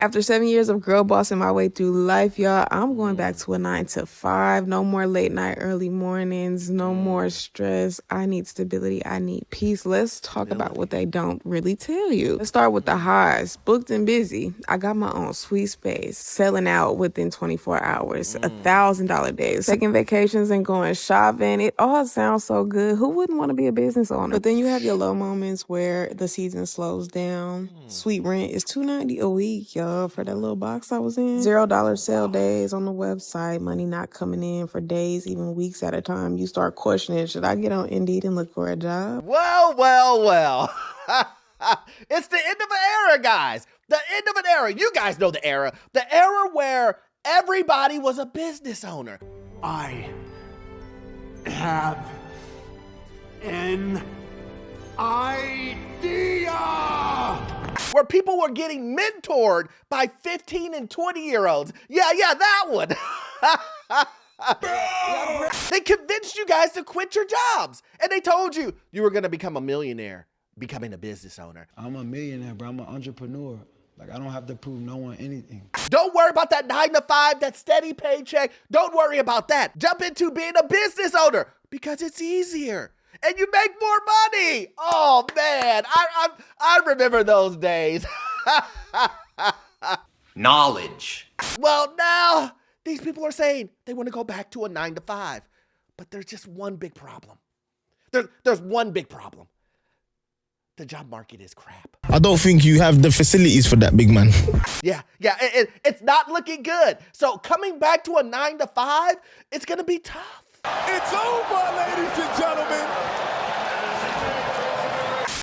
After 7 years of girl bossing my way through life, y'all, I'm going back to a 9 to 5. No more late night, early mornings. No more stress. I need stability. I need peace. Let's talk about what they don't really tell you. Let's start with the highs. Booked and busy. I got my own sweet space. Selling out within 24 hours. $1,000 days. Taking vacations and going shopping. It all sounds so good. Who wouldn't want to be a business owner? But then you have your low moments where the season slows down. Sweet rent is $290 a week, y'all. For that little box I was in. $0 sale days on the website. Money not coming in for days, even weeks at a time. You start questioning, should I get on Indeed and look for a job? Well. It's the end of an era, guys. The end of an era. You guys know the era. The era where everybody was a business owner. I have an idea! Where people were getting mentored by 15 and 20-year-olds. Yeah, that one. They convinced you guys to quit your jobs. And they told you were going to become a millionaire, becoming a business owner. I'm a millionaire, bro. I'm an entrepreneur. Like, I don't have to prove no one anything. Don't worry about that 9 to 5, that steady paycheck. Don't worry about that. Jump into being a business owner because it's easier. And you make more money. Oh, man. I remember those days. Knowledge. Well, now these people are saying they want to go back to a 9 to 5. But there's just one big problem. There's one big problem. The job market is crap. I don't think you have the facilities for that, big man. Yeah, it's not looking good. So coming back to a 9 to 5, it's going to be tough. It's over, ladies and gentlemen.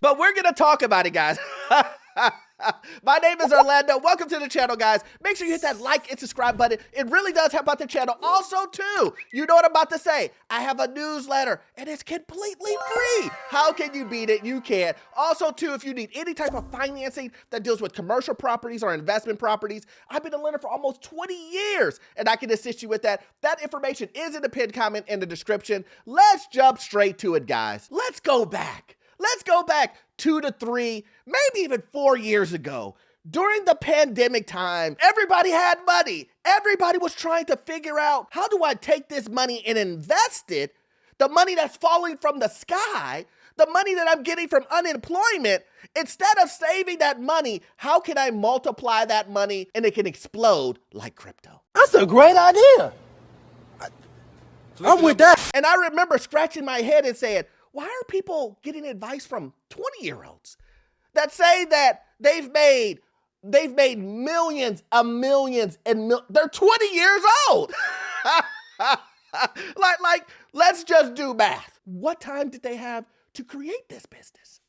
But we're going to talk about it, guys. My name is Orlando. Welcome to the channel, guys. Make sure you hit that like and subscribe button. It really does help out the channel. Also, too, you know what I'm about to say. I have a newsletter, and it's completely free. How can you beat it? You can't. Also, too, if you need any type of financing that deals with commercial properties or investment properties, I've been a lender for almost 20 years, and I can assist you with that. That information is in the pinned comment in the description. Let's jump straight to it, guys. Let's go back. Let's go back 2 to 3, maybe even 4 years ago. During the pandemic time, everybody had money. Everybody was trying to figure out, how do I take this money and invest it? The money that's falling from the sky, the money that I'm getting from unemployment, instead of saving that money, how can I multiply that money and it can explode like crypto? That's a great idea. I'm with that. And I remember scratching my head and saying, why are people getting advice from 20-year-olds that say that they've made millions and millions they're 20 years old. like, let's just do math. What time did they have to create this business?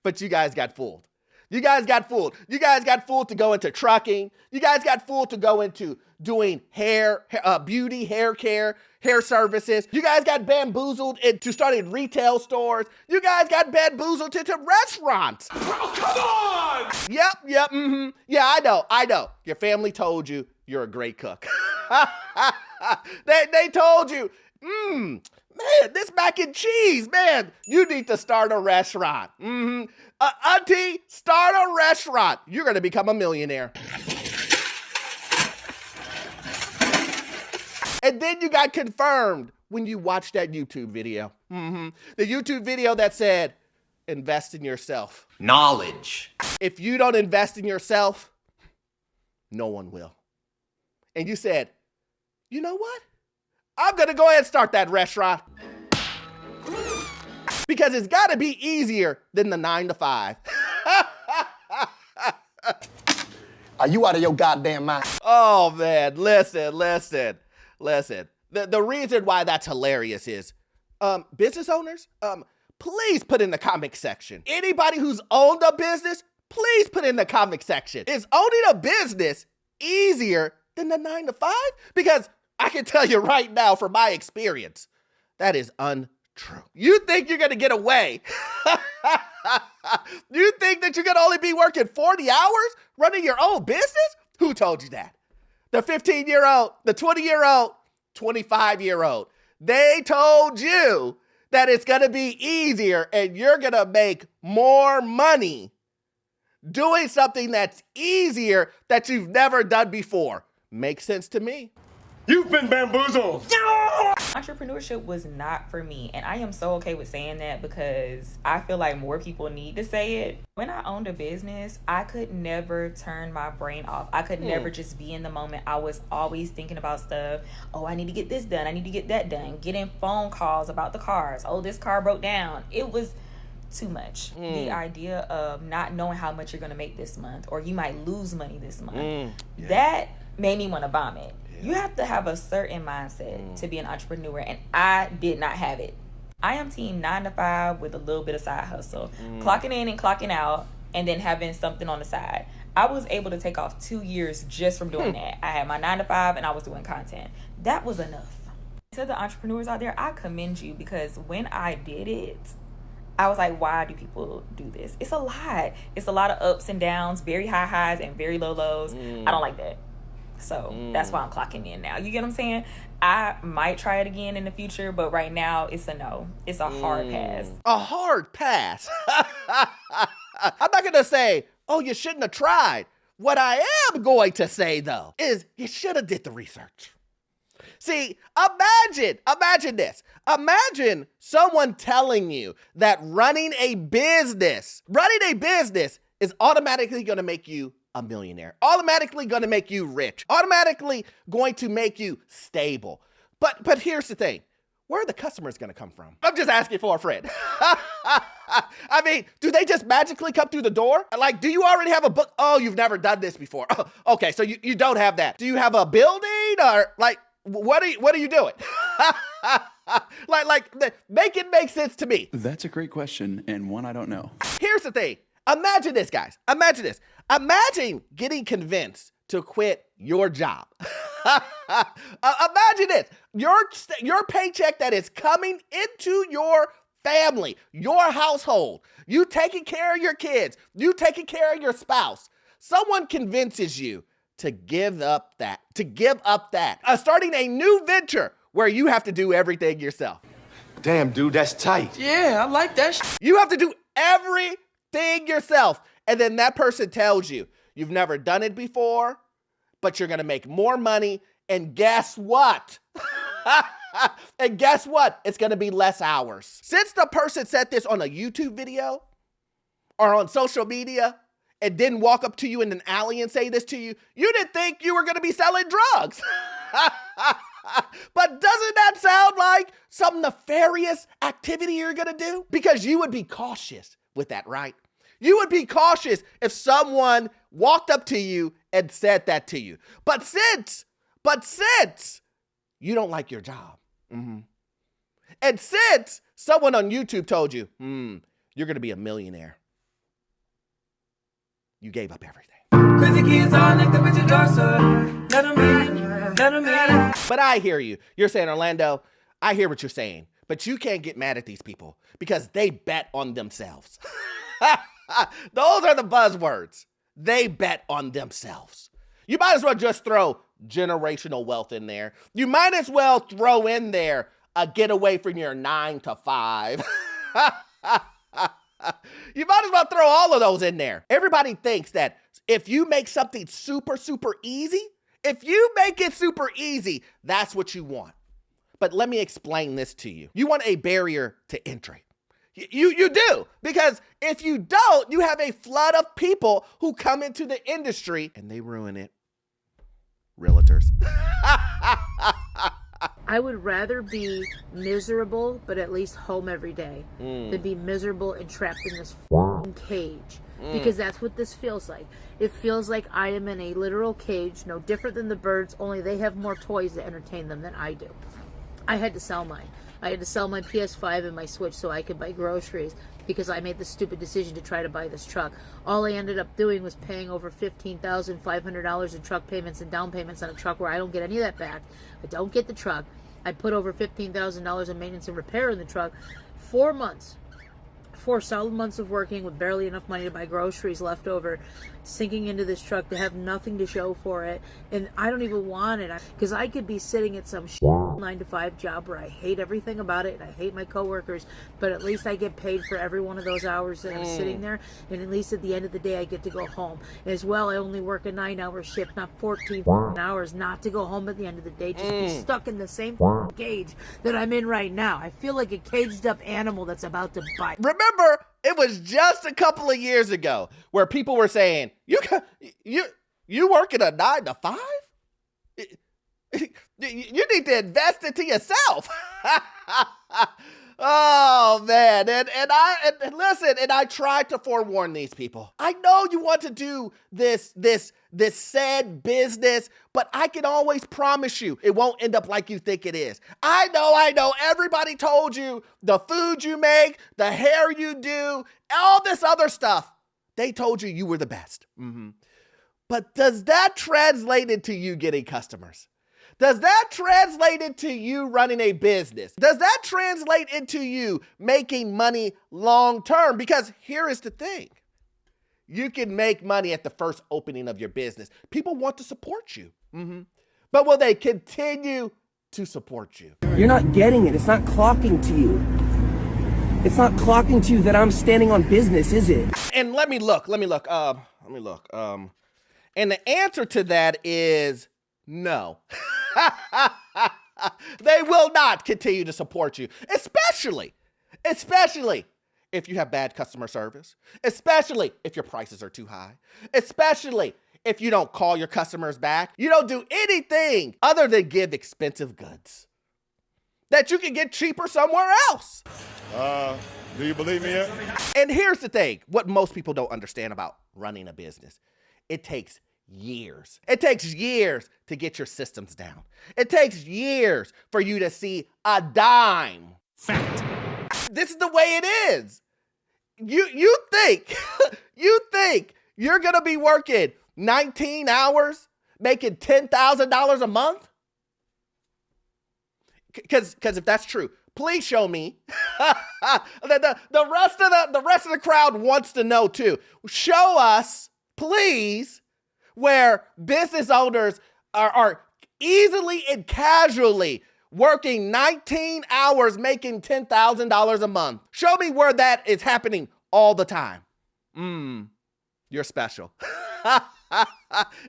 But you guys got fooled. You guys got fooled. You guys got fooled to go into trucking. You guys got fooled to go into doing hair, beauty, hair care, hair services. You guys got bamboozled into starting retail stores. You guys got bamboozled into restaurants. Oh, come on! Yep, Yeah, I know. Your family told you you're a great cook. They told you, man, this mac and cheese, man, you need to start a restaurant. Auntie, start a restaurant. You're going to become a millionaire. And then you got confirmed when you watched that YouTube video. The YouTube video that said, invest in yourself. Knowledge. If you don't invest in yourself, no one will. And you said, you know what? I'm going to go ahead and start that restaurant. Because it's got to be easier than the 9 to 5. Are you out of your goddamn mind? Oh, man. Listen. The reason why that's hilarious is, business owners, please put in the comment section. Anybody who's owned a business, please put in the comment section. Is owning a business easier than the 9 to 5? Because I can tell you right now from my experience, that is untrue. You think you're going to get away? You think that you're going to only be working 40 hours running your own business? Who told you that? The 15-year-old, the 20-year-old, 25-year-old. They told you that it's going to be easier and you're going to make more money doing something that's easier that you've never done before. Makes sense to me. You've been bamboozled. Entrepreneurship was not for me, and I am so okay with saying that because I feel like more people need to say it. When I owned a business, I could never turn my brain off. I could never just be in the moment. I was always thinking about stuff. Oh, I need to get this done. I need to get that done. Getting phone calls about the cars. Oh, this car broke down. It was too much. The idea of not knowing how much you're going to make this month, or you might lose money this month, that made me want to vomit. You have to have a certain mindset to be an entrepreneur, and I did not have it. I am team 9 to 5 with a little bit of side hustle, clocking in and clocking out, and then having something on the side. I was able to take off 2 years just from doing that. I had my 9 to 5 and I was doing content. That was enough. To the entrepreneurs out there, I commend you, because when I did it, I was like, why do people do this? It's a lot. It's a lot of ups and downs, very high highs and very low lows. I don't like that. So that's why I'm clocking in now. You get what I'm saying? I might try it again in the future, but right now it's a no. It's a hard pass. A hard pass? I'm not going to say, oh, you shouldn't have tried. What I am going to say, though, is you should have did the research. See, imagine this. Imagine someone telling you that running a business is automatically going to make you a millionaire, automatically going to make you rich, automatically going to make you stable. But here's the thing. Where are the customers going to come from? I'm just asking for a friend. I mean, do they just magically come through the door? Like, do you already have a book? Oh, you've never done this before. Oh, okay, so you don't have that. Do you have a building, or like, what are you doing? Make it make sense to me. That's a great question, and one I don't know. Here's the thing. Imagine this, guys. Imagine this. Imagine getting convinced to quit your job. Imagine this. Your paycheck that is coming into your family, your household, you taking care of your kids, you taking care of your spouse. Someone convinces you to give up that, starting a new venture where you have to do everything yourself. Damn, dude, that's tight. Yeah, I like that. You have to do everything yourself. And then that person tells you, you've never done it before, but you're going to make more money. And guess what? It's going to be less hours. Since the person said this on a YouTube video or on social media and didn't walk up to you in an alley and say this to you, you didn't think you were going to be selling drugs. But doesn't that sound like some nefarious activity you're going to do? Because you would be cautious with that, right? You would be cautious if someone walked up to you and said that to you. But since you don't like your job, and since someone on YouTube told you, you're going to be a millionaire, you gave up everything. Crazy kids all linked up at your door, so let them in. But I hear you. You're saying, Orlando, I hear what you're saying, but you can't get mad at these people because they bet on themselves. Those are the buzzwords. They bet on themselves. You might as well just throw generational wealth in there. You might as well throw in there a get away from your 9 to 5. You might as well throw all of those in there. Everybody thinks that if you make something super, super easy, if you make it super easy, that's what you want. But let me explain this to you. You want a barrier to entry. You do, because if you don't, you have a flood of people who come into the industry and they ruin it. Realtors. I would rather be miserable, but at least home every day, than be miserable and trapped in this cage. Because that's what this feels like. It feels like I am in a literal cage, no different than the birds, only they have more toys to entertain them than I do. I had to sell mine. I had to sell my PS5 and my Switch so I could buy groceries because I made the stupid decision to try to buy this truck. All I ended up doing was paying over $15,500 in truck payments and down payments on a truck where I don't get any of that back. I don't get the truck. I put over $15,000 in maintenance and repair in the truck. 4 months. 4 solid months of working with barely enough money to buy groceries left over. sinking into this truck to have nothing to show for it, and I don't even want it, because I could be sitting at some 9-to-5 job where I hate everything about it and I hate my coworkers, but at least I get paid for every one of those hours that I'm sitting there, and at least at the end of the day I get to go home. And as well, I only work a 9-hour shift, not 14 hours, not to go home at the end of the day, just be stuck in the same cage that I'm in right now. I feel like a caged up animal that's about to bite. Remember, it was just a couple of years ago where people were saying, you working a 9-to-5? You need to invest into yourself. Oh man, and I tried to forewarn these people. I know you want to do this said business, but I can always promise you it won't end up like you think it is. I know. Everybody told you the food you make, the hair you do, all this other stuff. They told you you were the best. But does that translate into you getting customers? Does that translate into you running a business? Does that translate into you making money long term? Because here is the thing. You can make money at the first opening of your business. People want to support you. But will they continue to support you? You're not getting it. It's not clocking to you. It's not clocking to you that I'm standing on business, is it? And let me look. And the answer to that is no. They will not continue to support you, especially if you have bad customer service, especially if your prices are too high, especially if you don't call your customers back. You don't do anything other than give expensive goods that you can get cheaper somewhere else. Do you believe me yet? And here's the thing, what most people don't understand about running a business. It takes years. It takes years to get your systems down. It takes years for you to see a dime. Fact. This is the way it is. You think you're gonna be working 19 hours, making $10,000 a month? Because if that's true, please show me. the rest of the crowd wants to know too. Show us, please, where business owners are easily and casually working 19 hours, making $10,000 a month. Show me where that is happening all the time. You're special.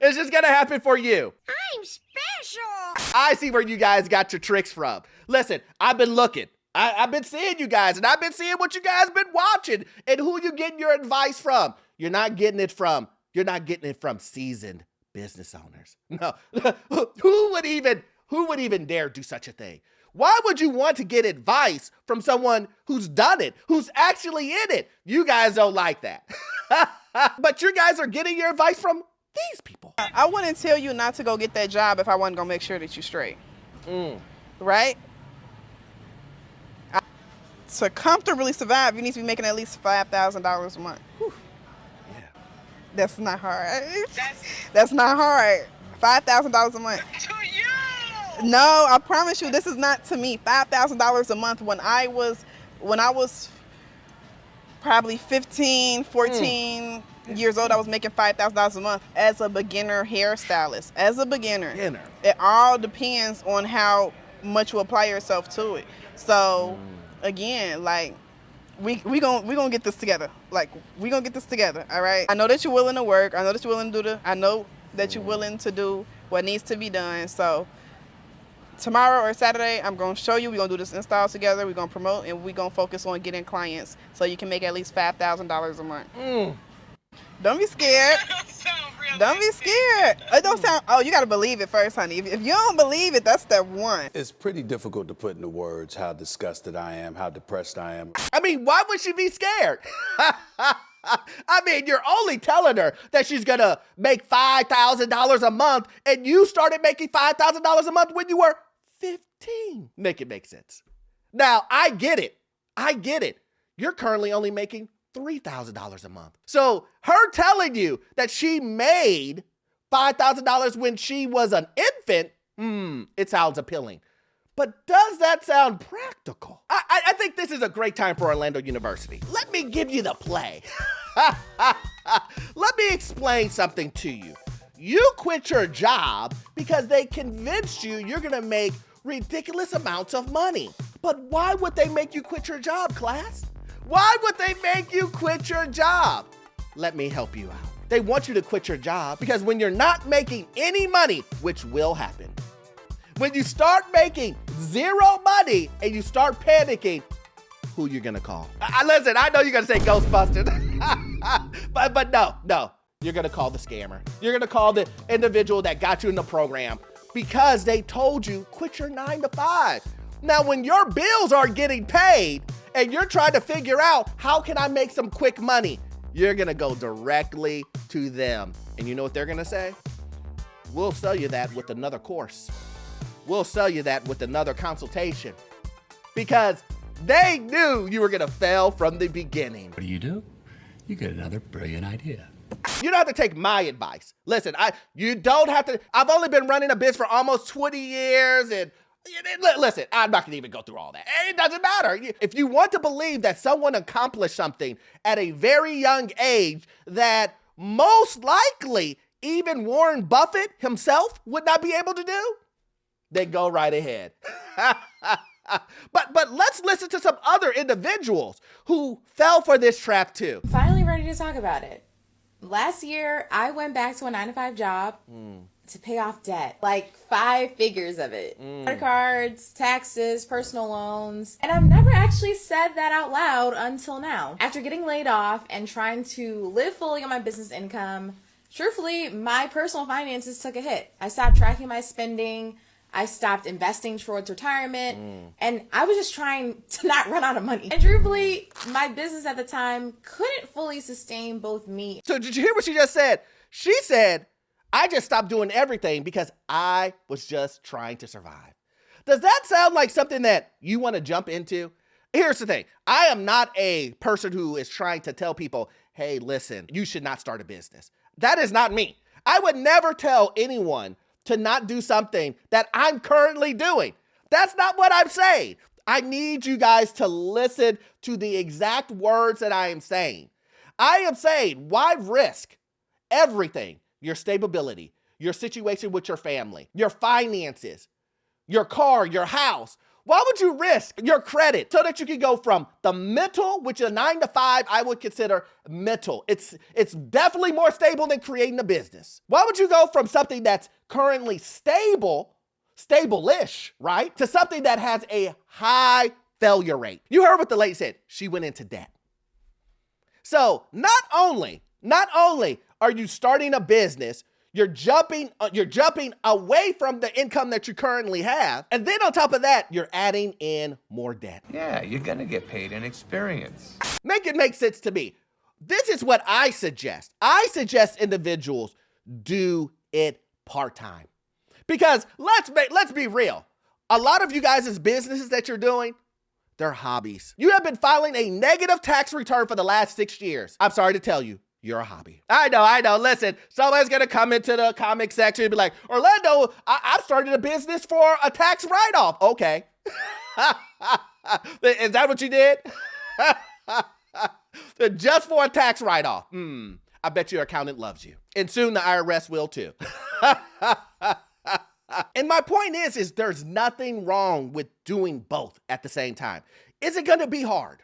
It's just gonna happen for you. I'm special. I see where you guys got your tricks from. Listen, I've been looking. I've been seeing you guys, and I've been seeing what you guys been watching and who you getting your advice from. You're not getting it from seasoned business owners. No, who would even dare do such a thing? Why would you want to get advice from someone who's done it, who's actually in it? You guys don't like that. But you guys are getting your advice from these people. I wouldn't tell you not to go get that job if I wasn't gonna make sure that you're straight. Right? To comfortably survive, you need to be making at least $5,000 a month. Whew. Yeah. That's not hard. That's not hard. $5,000 a month. To you! No, I promise you, this is not to me. $5,000 a month when I was probably 15, 14 years old, I was making $5,000 a month as a beginner hairstylist. As a beginner. It all depends on how much you apply yourself to it. So again, like we gonna get this together. Like we gonna get this together, all right? I know that you're willing to work. I know that you're willing to do I know that you're willing to do what needs to be done. So tomorrow or Saturday, I'm gonna show you. We're gonna do this install together. We're gonna promote, and we're gonna focus on getting clients so you can make at least $5,000 a month. Don't be scared. Don't be scared. It don't sound. Oh, you gotta believe it first, honey. If you don't believe it, that's step one. It's pretty difficult to put into words how disgusted I am, how depressed I am. I mean, why would she be scared? I mean, you're only telling her that she's gonna make $5,000 a month, and you started making $5,000 a month when you were 15. Make it make sense. Now, I get it. You're currently only making $3,000 a month. So her telling you that she made $5,000 when she was an infant, it sounds appealing. But does that sound practical? I think this is a great time for Orlando University. Let me give you the play. Let me explain something to you. You quit your job because they convinced you you're gonna make ridiculous amounts of money. But why would they make you quit your job, class? Why would they make you quit your job? Let me help you out. They want you to quit your job because when you're not making any money, which will happen, when you start making zero money and you start panicking, who you're gonna call? Listen, I know you're gonna say Ghostbusters, but no. You're gonna call the scammer. You're gonna call the individual that got you in the program because they told you quit your 9 to 5. Now, when your bills are getting paid and you're trying to figure out how can I make some quick money, you're gonna go directly to them. And you know what they're gonna say? We'll sell you that with another course. We'll sell you that with another consultation. Because they knew you were gonna fail from the beginning. What do? You get another brilliant idea. You don't have to take my advice. Listen, you don't have to. I've only been running a biz for almost 20 years and listen, I'm not gonna even go through all that. It doesn't matter. If you want to believe that someone accomplished something at a very young age that most likely even Warren Buffett himself would not be able to do, then go right ahead. But let's listen to some other individuals who fell for this trap too. Finally ready to talk about it. Last year, I went back to a 9 to 5 job to pay off debt, like 5 figures of it. Credit cards, taxes, personal loans. And I've never actually said that out loud until now. After getting laid off and trying to live fully on my business income, truthfully, my personal finances took a hit. I stopped tracking my spending. I stopped investing towards retirement, and I was just trying to not run out of money. And truthfully, my business at the time couldn't fully sustain both me. So did you hear what she just said? She said, I just stopped doing everything because I was just trying to survive. Does that sound like something that you want to jump into? Here's the thing. I am not a person who is trying to tell people, hey, listen, you should not start a business. That is not me. I would never tell anyone to not do something that I'm currently doing. That's not what I'm saying. I need you guys to listen to the exact words that I am saying. I am saying, why risk everything? Your stability, your situation with your family, your finances, your car, your house. Why would you risk your credit so that you can go from the mental, which is a 9 to 5, I would consider mental. It's definitely more stable than creating a business. Why would you go from something that's currently stable-ish, right, to something that has a high failure rate? You heard what the lady said. She went into debt. So not only are you starting a business, you're jumping away from the income that you currently have. And then on top of that, you're adding in more debt. Yeah, you're going to get paid in experience. Make it make sense to me. This is what I suggest. I suggest individuals do it part-time. Because let's be real. A lot of you guys' businesses that you're doing, they're hobbies. You have been filing a negative tax return for the last 6 years. I'm sorry to tell you. You're a hobby. I know. Listen, someone's going to come into the comment section and be like, Orlando, I've started a business for a tax write-off. Okay. Is that what you did? Just for a tax write-off. I bet your accountant loves you. And soon the IRS will too. And my point is there's nothing wrong with doing both at the same time. Is it going to be hard?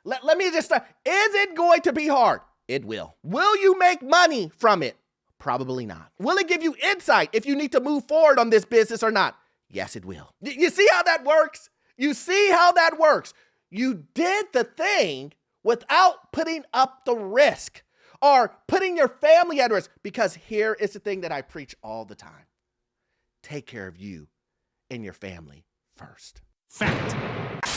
Let me just start. Is it going to be hard? It will. Will you make money from it? Probably not. Will it give you insight if you need to move forward on this business or not? Yes, it will. You see how that works? You see how that works? You did the thing without putting up the risk or putting your family at risk, because here is the thing that I preach all the time. Take care of you and your family first. Fact.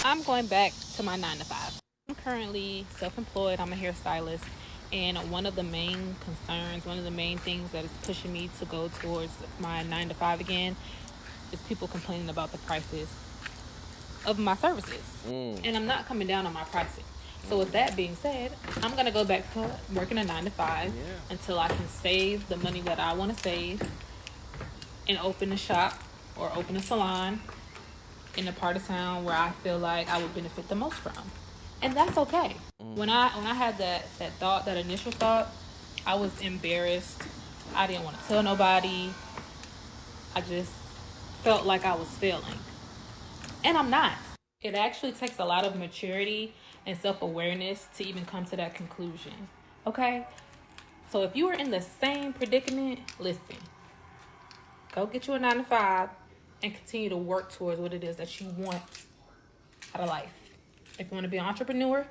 I'm going back to my 9 to 5. I'm currently self-employed. I'm a hairstylist. And one of the main concerns, one of the main things that is pushing me to go towards my 9 to 5 again is people complaining about the prices of my services. And I'm not coming down on my pricing. So with that being said, I'm going to go back to working a 9 to 5 until I can save the money that I want to save and open a shop or open a salon in a part of town where I feel like I would benefit the most from. And that's okay. When I had that thought, that initial thought, I was embarrassed. I didn't want to tell nobody. I just felt like I was failing. And I'm not. It actually takes a lot of maturity and self-awareness to even come to that conclusion. Okay? So if you are in the same predicament, listen. Go get you a 9-to-5 and continue to work towards what it is that you want out of life. If you want to be an entrepreneur,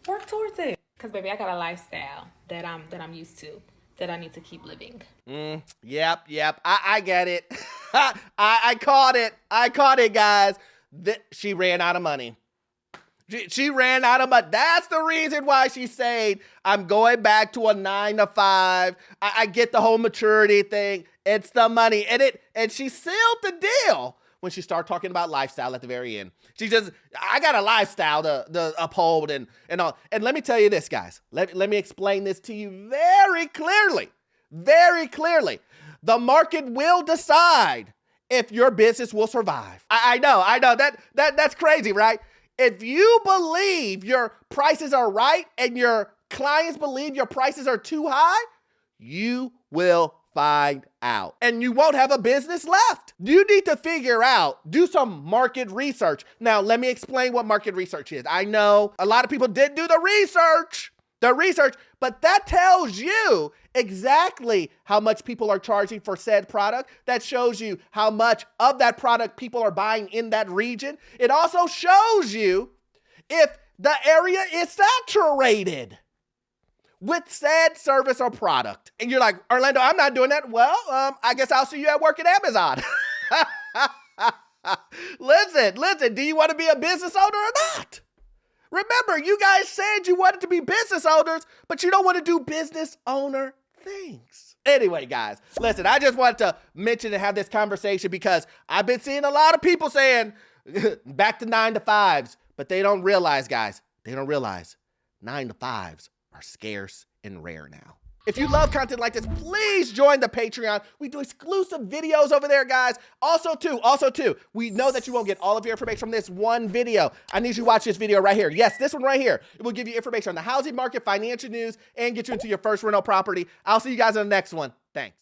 work towards it. Because baby, I got a lifestyle that I'm used to, that I need to keep living. Yep. I get it. I caught it, guys. She ran out of money. She ran out of money. That's the reason why she's saying, I'm going back to a 9-to-5. I get the whole maturity thing. It's the money. And she sealed the deal when she started talking about lifestyle at the very end. I got a lifestyle to uphold and all. And let me tell you this, guys. Let me explain this to you very clearly. Very clearly. The market will decide if your business will survive. I know. That's crazy, right? If you believe your prices are right and your clients believe your prices are too high, you will find out. And you won't have a business left. You need to figure out, do some market research. Now, let me explain what market research is. I know a lot of people did do the research, but that tells you exactly how much people are charging for said product. That shows you how much of that product people are buying in that region. It also shows you if the area is saturated with said service or product. And you're like, Orlando, I'm not doing that. Well, I guess I'll see you at work at Amazon. Listen, do you want to be a business owner or not? Remember, you guys said you wanted to be business owners, but you don't want to do business owner things. Anyway, guys, listen, I just wanted to mention and have this conversation because I've been seeing a lot of people saying back to 9-to-5s, but they don't realize, guys, 9-to-5s are scarce and rare now. If you love content like this, please join the Patreon. We do exclusive videos over there, guys. Also, too, we know that you won't get all of your information from this one video. I need you to watch this video right here. Yes, this one right here. It will give you information on the housing market, financial news, and get you into your first rental property. I'll see you guys in the next one. Thanks.